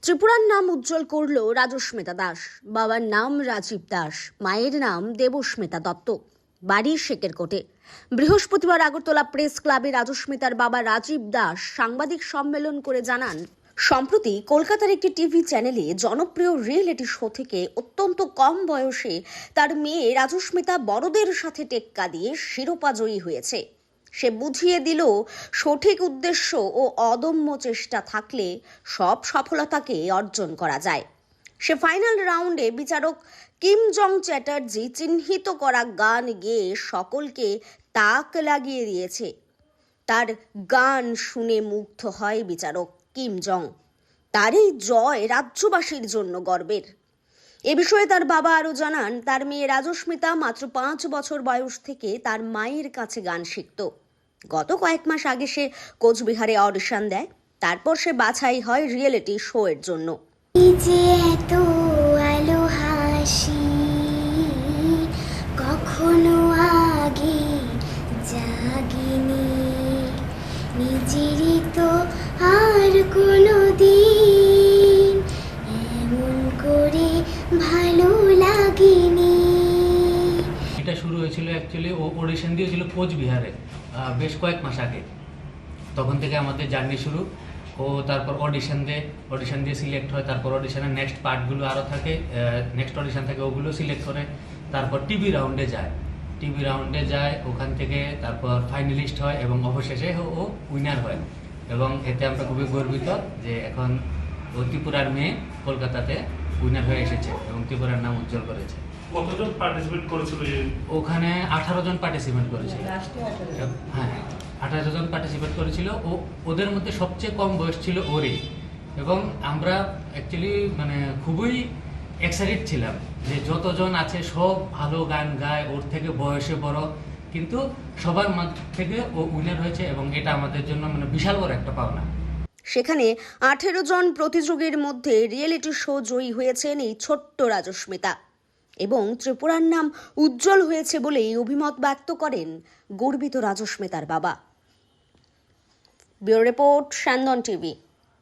ত্রিপুরার নাম উজ্জ্বল করল রাজস্মিতা দাস। বাবার নাম রাজীব দাস, মায়ের নাম দেবস্মিতা দত্ত, বাড়ি শেকেরকোটে। বৃহস্পতিবার আগরতলা প্রেস ক্লাবে রাজস্মিতার বাবা রাজীব দাস সাংবাদিক সম্মেলন করে জানান, সম্প্রতি কলকাতার একটি টিভি চ্যানেলে জনপ্রিয় রিয়েলিটি শো থেকে অত্যন্ত কম বয়সে তার মেয়ে রাজস্মিতা বড়দের সাথে টেক্কা দিয়ে শিরোপা জয়ী হয়েছে। সে বুঝিয়ে দিল, সঠিক উদ্দেশ্য ও অদম্য চেষ্টা থাকলে সব সফলতাকে অর্জন করা যায়। সে ফাইনাল রাউন্ডে বিচারক কিম জং চ্যাটার্জি চিহ্নিত করা গান গেয়ে সকলকে তাক লাগিয়ে দিয়েছে। তার গান শুনে মুগ্ধ হয় বিচারক কিম জং। তার এই জয় রাজ্যবাসীর জন্য গর্বের। এ বিষয়ে তার বাবা আরও জানান, তার মেয়ে রাজস্মিতা মাত্র 5 বছর বয়স থেকে তার মায়ের কাছে গান শিখত। গত কয়েক মাস আগে সে কোচবিহারে অডিশন দেয়, তারপর সে বাছাই হয় রিয়েলিটি শো এর জন্য। কখনো আগে জাগিনি, নিজেরই তো আর কোনো দিন এমন করে ভালো লাগেনি। এটা শুরু হয়েছিল অ্যাকচুয়ালি ও অডিশন দিয়েছিল কোচবিহারে বেশ কয়েক মাস আগে। তখন থেকে আমাদের জার্নি শুরু। ও তারপর অডিশন দিয়ে সিলেক্ট হয়, তারপর অডিশনের নেক্সট পার্টগুলো আরও থাকে, নেক্সট অডিশন থাকে, ওগুলো সিলেক্ট করে তারপর টিভি রাউন্ডে যায়। ওখান থেকে তারপর ফাইনালিস্ট হয় এবং অবশেষে ও উইনার হয়। এবং এতে আমরা খুবই গর্বিত যে এখন ও ত্রিপুরার মেয়ে কলকাতাতে উইনার হয়ে এসেছে এবং ত্রিপুরার নাম উজ্জ্বল করেছে। কতজন পার্টিসিপেট করেছিল? ওখানে 18 জন পার্টিসিপেট করেছিল। হ্যাঁ, 18 জন পার্টিসিপেট করেছিল। ওদের মধ্যে সবচেয়ে কম বয়স ছিল ওরই। এবং আমরা অ্যাকচুয়ালি খুবই এক্সাইটেড ছিলাম যে যতজন আছে সব ভালো গান গায়, ওর থেকে বয়সে বড়, কিন্তু সবার মধ্যে থেকে ও উইনার হয়েছে এবং এটা আমাদের জন্য বিশাল বড় একটা পাওনা। সেখানে 18 জন প্রতিযোগীর মধ্যে রিয়েলিটি শো জয়ী হয়েছেন এই ছোট্ট রাজস্মিতা এবং ত্রিপুরার নাম উজ্জ্বল হয়েছে বলেই অভিমত ব্যক্ত করেন গর্বিত রাজস্মিতার বাবা। Bureau report, Sandhan TV.